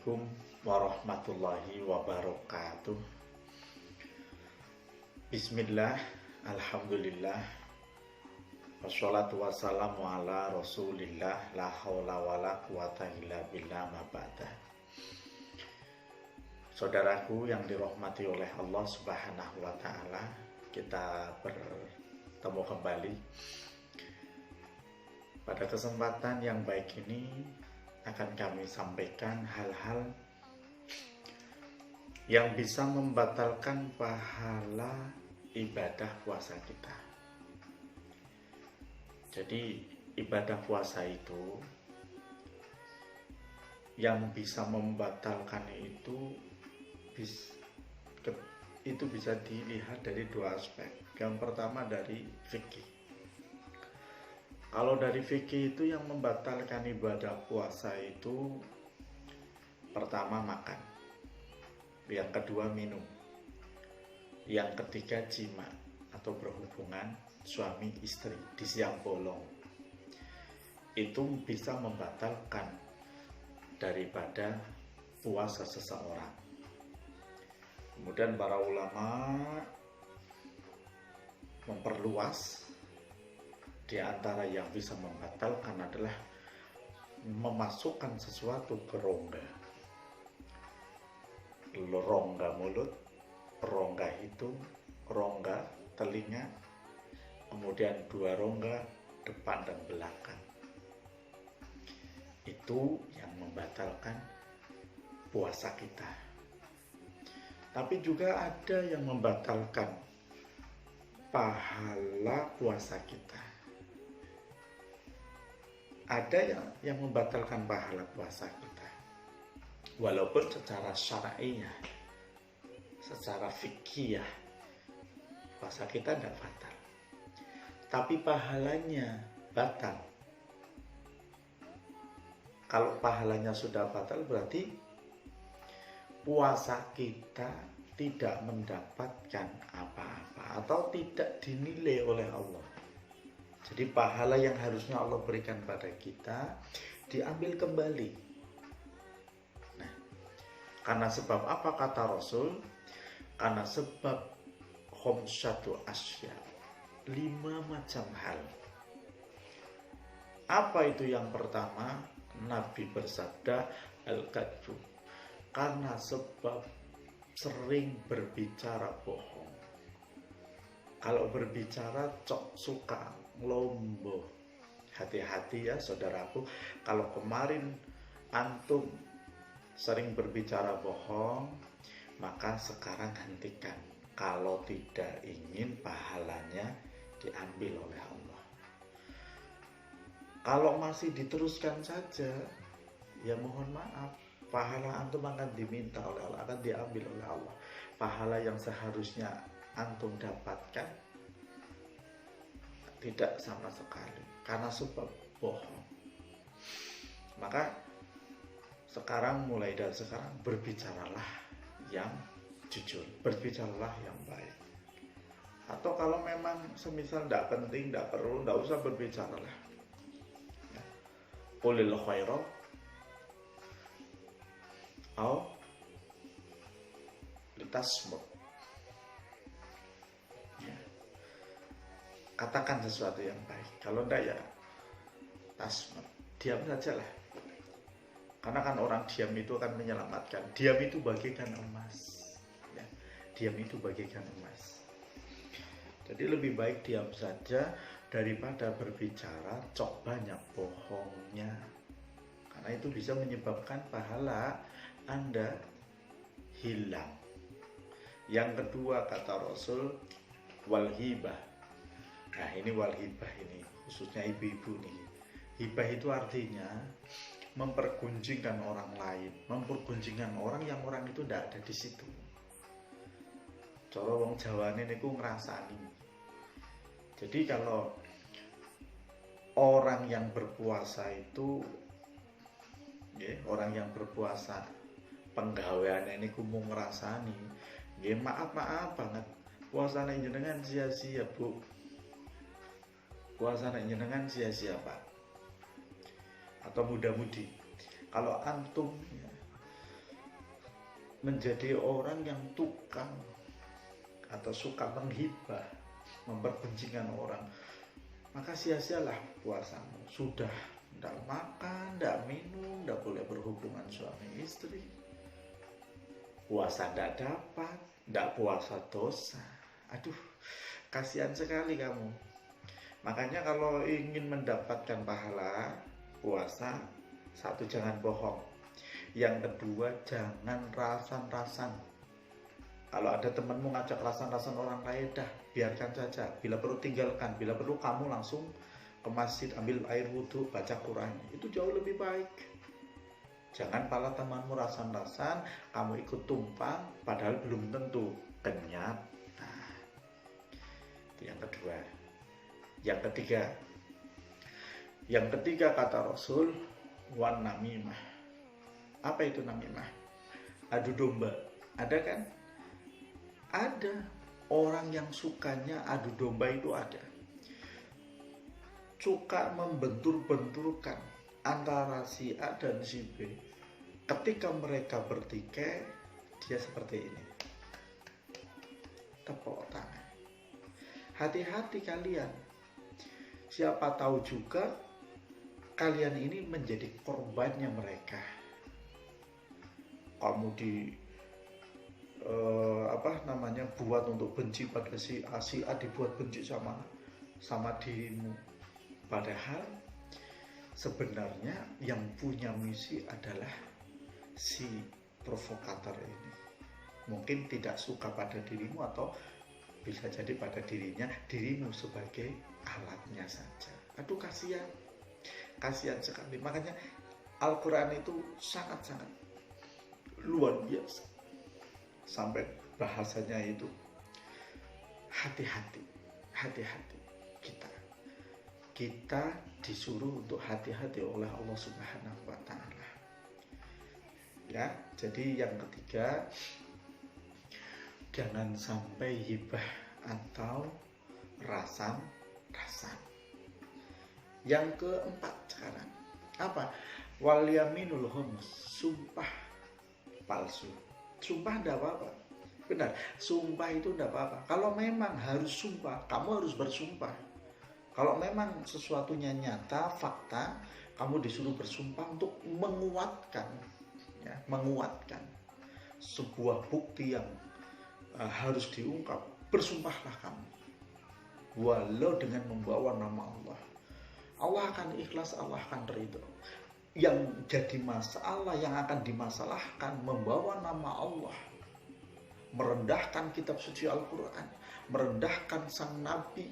Assalamualaikum warahmatullahi wabarakatuh. Bismillah, alhamdulillah, wassalatu wassalamu ala rasulillah, la hawla wa la quwata illa billah ma ba'da. Saudaraku yang dirahmati oleh Allah Subhanahu wa ta'ala, kita bertemu kembali. Pada kesempatan yang baik ini akan kami sampaikan hal-hal yang bisa membatalkan pahala ibadah puasa kita. Jadi ibadah puasa itu yang bisa membatalkan itu bisa dilihat dari dua aspek. Yang pertama dari fikih. Kalau dari fikih itu yang membatalkan ibadah puasa itu pertama makan, yang kedua minum, yang ketiga jima atau berhubungan suami istri di siang bolong. Itu bisa membatalkan daripada puasa seseorang. Kemudian para ulama memperluas. Di antara yang bisa membatalkan adalah memasukkan sesuatu ke rongga. Rongga mulut, rongga hidung, rongga telinga, kemudian dua rongga depan dan belakang. Itu yang membatalkan puasa kita. Tapi juga ada yang membatalkan pahala puasa kita. Ada yang membatalkan pahala puasa kita, walaupun secara syar'iyah, secara fikih puasa kita tidak batal, tapi pahalanya batal. Kalau pahalanya sudah batal, berarti puasa kita tidak mendapatkan apa-apa atau tidak dinilai oleh Allah. Jadi pahala yang harusnya Allah berikan pada kita diambil kembali. Nah, karena sebab apa kata Rasul? Karena sebab khamsatu asya, 5 macam hal. Apa itu yang pertama? Nabi bersabda, al-kadzu, karena sebab sering berbicara bohong. Kalau berbicara suka lombo. Hati-hati ya saudaraku, kalau kemarin antum sering berbicara bohong, maka sekarang hentikan. Kalau tidak ingin pahalanya diambil oleh Allah. Kalau masih diteruskan saja, ya mohon maaf, pahala antum akan diminta oleh Allah, akan diambil oleh Allah. Pahala yang seharusnya antum dapatkan tidak sama sekali karena sebab bohong. Maka mulai dari sekarang berbicaralah yang jujur, berbicaralah yang baik. Atau kalau memang semisal tidak penting, tidak perlu, tidak usah berbicaralah. Qulil khaira au litasmut. Katakan sesuatu yang baik. Kalau tidak ya tasmat, diam sajalah. Karena kan orang diam itu akan menyelamatkan. Diam itu bagaikan emas. Ya, diam itu bagaikan emas. Jadi lebih baik diam saja daripada berbicara cok banyak bohongnya. Karena itu bisa menyebabkan pahala Anda hilang. Yang kedua kata Rasul, wal hibah. Nah ini wal hibah ini, khususnya ibu-ibu nih. Hibah itu artinya mempergunjingkan orang lain, mempergunjingkan orang yang orang itu tidak ada di situ. Cara wong Jawane niku ngrasani. Jadi kalau orang yang berpuasa itu, ya, orang yang berpuasa penggaweane niku mung ngrasani, nggih maaf banget. Puasane jenengan sia-sia, Bu. Puasa jenengan sia-sia, Pak. Atau muda-mudi. Kalau antum menjadi orang yang tukang atau suka menghibah, memperbencingan orang, maka sia-sialah puasamu. Sudah tidak makan, tidak minum, tidak boleh berhubungan suami istri, puasa tidak dapat, tidak puasa dosa. Aduh, kasihan sekali kamu. Makanya kalau ingin mendapatkan pahala puasa, satu, jangan bohong. Yang kedua, jangan rasan-rasan. Kalau ada temanmu ngajak rasan-rasan orang lain, dah biarkan saja. Bila perlu tinggalkan, bila perlu kamu langsung ke masjid, ambil air wudhu, baca Quran. Itu jauh lebih baik. Jangan pala temanmu rasan-rasan, kamu ikut tumpang, padahal belum tentu kenyat. Nah, itu yang kedua. Yang ketiga kata Rasul, wan namimah. Apa itu namimah? Adu domba. Ada kan? Ada orang yang sukanya adu domba, itu ada. Suka membentur-benturkan antara si A dan si B. Ketika mereka bertikai, dia seperti ini. Tepuk tangan. Hati-hati kalian. Siapa tahu juga kalian ini menjadi korbannya mereka. Kamu buat untuk benci pada si A dibuat benci sama dirimu. Padahal sebenarnya yang punya misi adalah si provokator ini. Mungkin tidak suka pada dirimu, atau bisa jadi pada dirimu sebagai alatnya saja. Aduh, kasihan sekali. Makanya Al-Quran itu sangat-sangat luar biasa. Sampai bahasanya itu hati-hati. Kita disuruh untuk hati-hati oleh Allah Subhanahu wa Ta'ala. Ya, jadi yang ketiga, jangan sampai hibah atau rasan. Yang keempat sekarang apa? Wal yaminul khamis, sumpah palsu. Sumpah tidak apa-apa, benar. Sumpah itu tidak apa-apa. Kalau memang harus sumpah, kamu harus bersumpah. Kalau memang sesuatunya nyata, fakta, kamu disuruh bersumpah untuk menguatkan sebuah bukti yang harus diungkap. Bersumpahlah kamu, walau dengan membawa nama Allah. Allah akan ikhlas, Allah akan ridho. Yang jadi masalah, yang akan dimasalahkan, membawa nama Allah, merendahkan kitab suci Al-Quran, merendahkan sang Nabi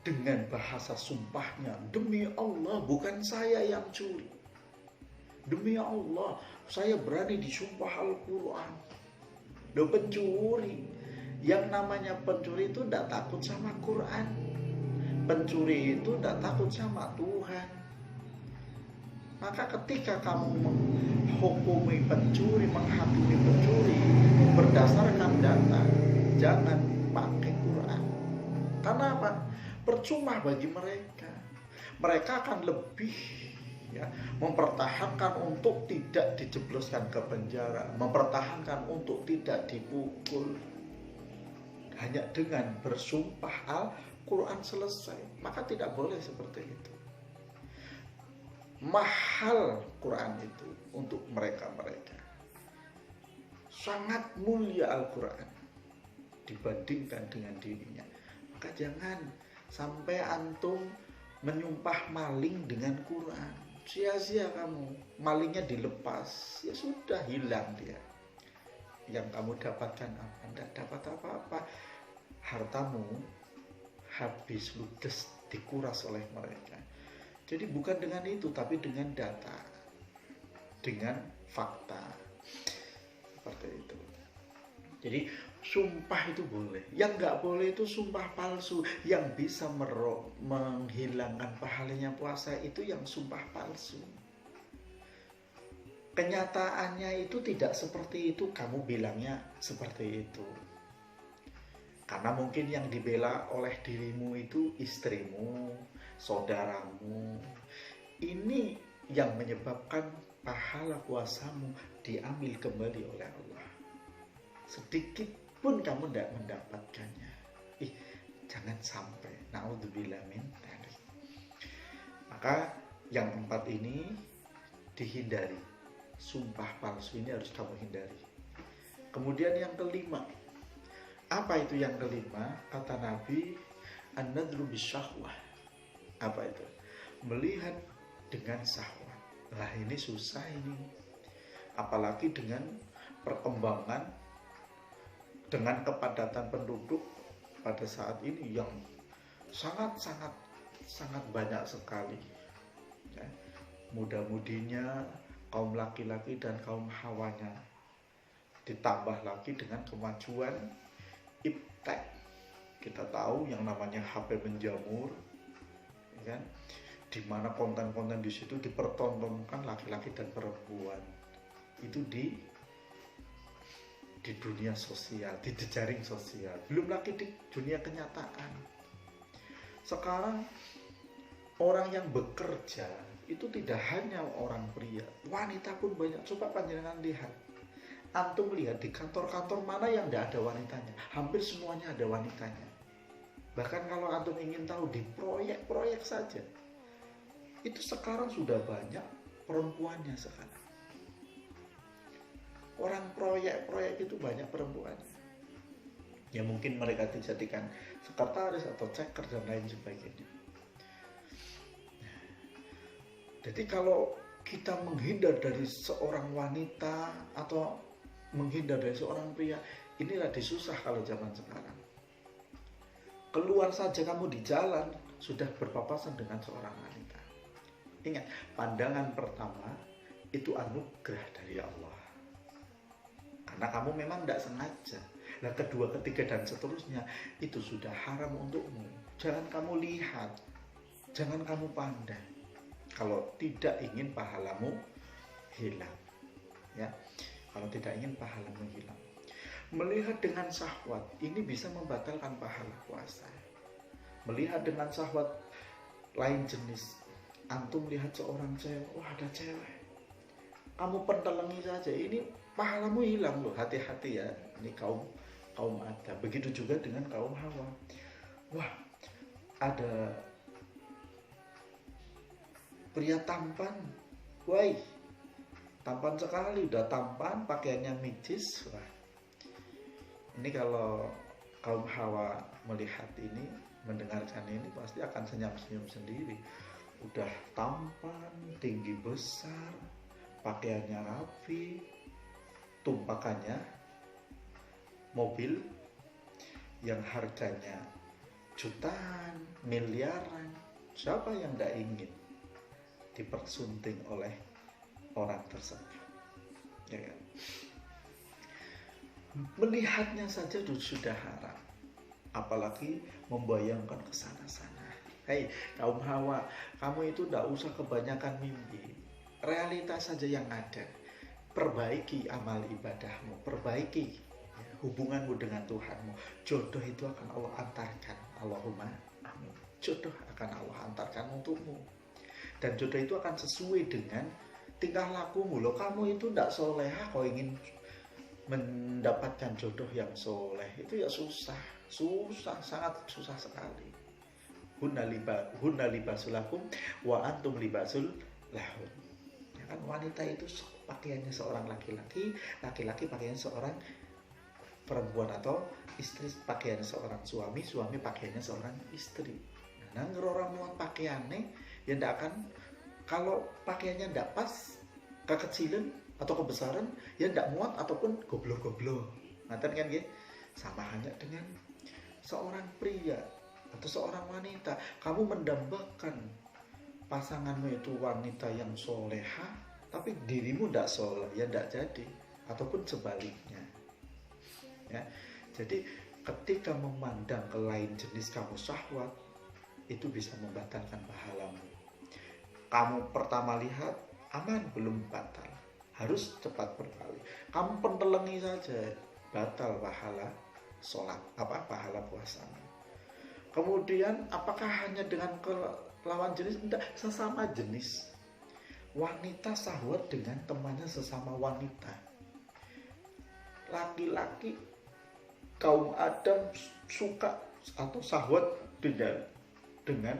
dengan bahasa sumpahnya. Demi Allah, bukan saya yang curi. Demi Allah, saya berani disumpah Al-Quran. Loh, pencuri. Yang namanya pencuri itu tidak takut sama Quran. Pencuri itu tidak takut sama Tuhan. Maka ketika kamu menghukumi pencuri, menghakimi pencuri berdasarkan data, jangan pakai Quran. Karena apa? Percuma bagi mereka. Mereka akan lebih mempertahankan untuk tidak dijebloskan ke penjara, mempertahankan untuk tidak dipukul, hanya dengan bersumpah Al-Quran selesai. Maka tidak boleh seperti itu. Mahal Quran itu untuk mereka. Sangat mulia Al-Quran dibandingkan dengan dirinya. Maka jangan sampai antum menyumpah maling dengan Quran. Sia-sia kamu. Malingnya dilepas, ya sudah, hilang dia. Yang kamu dapatkan apa? Tidak dapat apa-apa. Hartamu habis, ludes, dikuras oleh mereka. Jadi bukan dengan itu, tapi dengan data, dengan fakta. Seperti itu. Jadi sumpah itu boleh. Yang nggak boleh itu sumpah palsu. Yang bisa menghilangkan pahalanya puasa itu yang sumpah palsu. Kenyataannya itu tidak seperti itu, kamu bilangnya seperti itu. Karena mungkin yang dibela oleh dirimu itu istrimu, saudaramu. Ini yang menyebabkan pahala puasamu diambil kembali oleh Allah. Sedikit pun kamu tidak mendapatkannya. Jangan sampai. Naudzubillah min dzalik. Maka yang 4 ini dihindari. Sumpah palsu ini harus kamu hindari. Kemudian yang kelima. Apa itu yang kelima? Kata Nabi, an-nadru bisyahwah. Apa itu? Melihat dengan syahwat. Lah ini susah ini. Apalagi dengan perkembangan, dengan kepadatan penduduk pada saat ini yang sangat banyak sekali, ya. Muda-mudinya, kaum laki-laki dan kaum hawanya, ditambah lagi dengan kemajuan iptek. Kita tahu yang namanya HP menjamur, ya kan? Di mana konten-konten di situ dipertontonkan laki-laki dan perempuan itu di dunia sosial, di jejaring sosial, belum lagi di dunia kenyataan. Sekarang orang yang bekerja itu tidak hanya orang pria, wanita pun banyak. Coba panjenengan lihat, antum lihat di kantor-kantor mana yang tidak ada wanitanya, hampir semuanya ada wanitanya. Bahkan kalau antum ingin tahu di proyek-proyek saja, itu sekarang sudah banyak perempuannya sekarang. Orang proyek-proyek itu banyak perempuannya. Ya mungkin mereka dijadikan sekretaris atau checker dan lain sebagainya. Jadi kalau kita menghindar dari seorang wanita atau menghindar dari seorang pria, inilah disusah kalau zaman sekarang. Keluar saja kamu di jalan sudah berpapasan dengan seorang wanita. Ingat, pandangan pertama itu anugerah dari Allah. Karena kamu memang tidak sengaja. Nah, kedua, ketiga, dan seterusnya itu sudah haram untukmu. Jangan kamu lihat, jangan kamu pandang. Kalau tidak ingin pahalamu hilang, ya. Kalau tidak ingin pahalamu hilang, melihat dengan syahwat ini bisa membatalkan pahala puasa. Melihat dengan syahwat lain jenis, antum lihat seorang cewek, wah ada cewek, kamu pentelengi saja, ini pahalamu hilang loh. Hati-hati ya, ini kaum Adam. Begitu juga dengan kaum Hawa. Wah, ada pria tampan, wah, tampan sekali, udah tampan, pakaiannya micis. Wah, ini kalau kaum Hawa melihat ini, mendengarkan ini, pasti akan senyum-senyum sendiri. Udah tampan, tinggi besar, pakaiannya rapi, tumpakannya mobil yang harganya jutaan, miliaran. Siapa yang tidak ingin dipersunting oleh orang tersebut, ya kan? Melihatnya saja sudah haram, apalagi membayangkan ke sana-sana. Hei kaum Hawa, kamu itu tidak usah kebanyakan mimpi, realitas saja yang ada. Perbaiki amal ibadahmu, perbaiki hubunganmu dengan Tuhanmu. Jodoh itu akan Allah antarkan. Allahumma amin. Jodoh akan Allah antarkan untukmu. Dan jodoh itu akan sesuai dengan tingkah lakumu. Loh, kamu itu tidak soleha, kau ingin mendapatkan jodoh yang soleh, itu ya susah, sangat susah sekali. Hunna libasul lakum wa antum libasul lahun. Ya kan, wanita itu pakaiannya seorang laki-laki, laki-laki pakaiannya seorang perempuan, atau istri pakaiannya seorang suami, suami pakaiannya seorang istri. Nah, orang muat pakaiannya ya tidak akan, kalau pakaiannya tidak pas, kekecilan atau kebesaran, ya tidak muat ataupun goblok-goblok. Ngaten kan ya? Sama halnya dengan seorang pria atau seorang wanita. Kamu mendambakan pasanganmu itu wanita yang soleha, tapi dirimu tidak soleh, ya tidak jadi. Ataupun sebaliknya. Ya, jadi ketika memandang ke lain jenis kamu syahwat, itu bisa membatalkan pahalamu. Kamu pertama lihat aman, belum batal, harus cepat berpaling. Kamu pentelengi saja, batal pahala sholat, pahala puasamu. Kemudian apakah hanya dengan lawan jenis? Tidak, sesama jenis. Wanita syahwat dengan temannya sesama wanita. Laki-laki kaum Adam suka atau syahwat dengan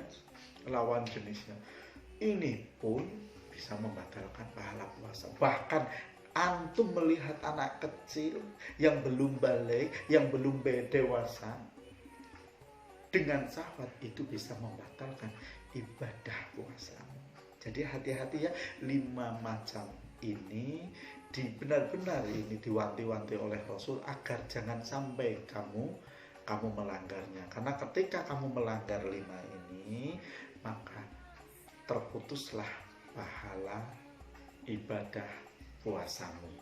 lawan jenisnya. Ini pun bisa membatalkan pahala puasa. Bahkan antum melihat anak kecil yang belum balik, yang belum dewasa dengan syahwat, itu bisa membatalkan ibadah puasa. Jadi hati-hati ya, 5 macam ini benar-benar ini diwanti-wanti oleh Rasul agar jangan sampai kamu melanggarnya. Karena ketika kamu melanggar 5 ini, maka terputuslah pahala ibadah puasamu.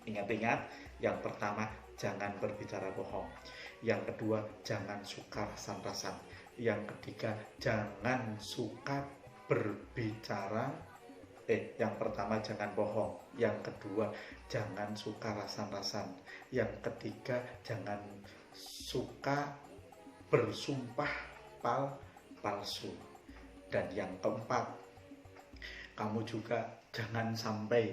Ingat-ingat, yang pertama jangan berbicara bohong. Yang kedua jangan suka rasan-rasan. Yang ketiga jangan suka berbicara. Yang pertama jangan bohong. Yang kedua jangan suka rasan-rasan. Yang ketiga jangan suka bersumpah palsu. Dan yang keempat, kamu juga jangan sampai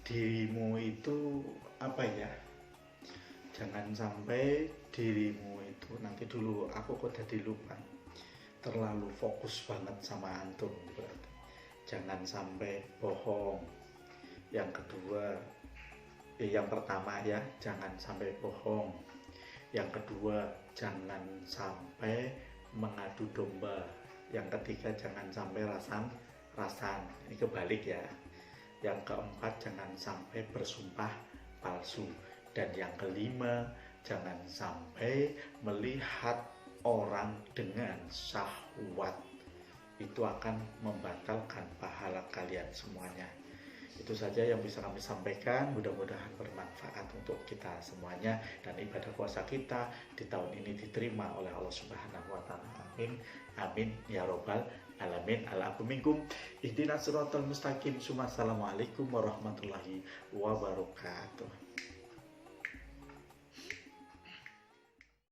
dirimu itu jangan sampai dirimu itu, nanti dulu aku kok jadi lupa, terlalu fokus banget sama antum. Berarti jangan sampai bohong. Yang kedua, yang pertama ya, jangan sampai bohong. Yang kedua, jangan sampai mengadu domba. Yang ketiga, jangan sampai rasan. Ini kebalik ya. Yang keempat, jangan sampai bersumpah palsu. Dan yang kelima, jangan sampai melihat orang dengan syahwat. Itu akan membatalkan pahala kalian semuanya. Itu saja yang bisa kami sampaikan, mudah-mudahan bermanfaat untuk kita semuanya dan ibadah puasa kita di tahun ini diterima oleh Allah Subhanahu wa taala. Amin. Amin ya robbal alamin. Ala-afu minkum. Ihdinas siratal mustaqim. Assalamualaikum warahmatullahi wabarakatuh.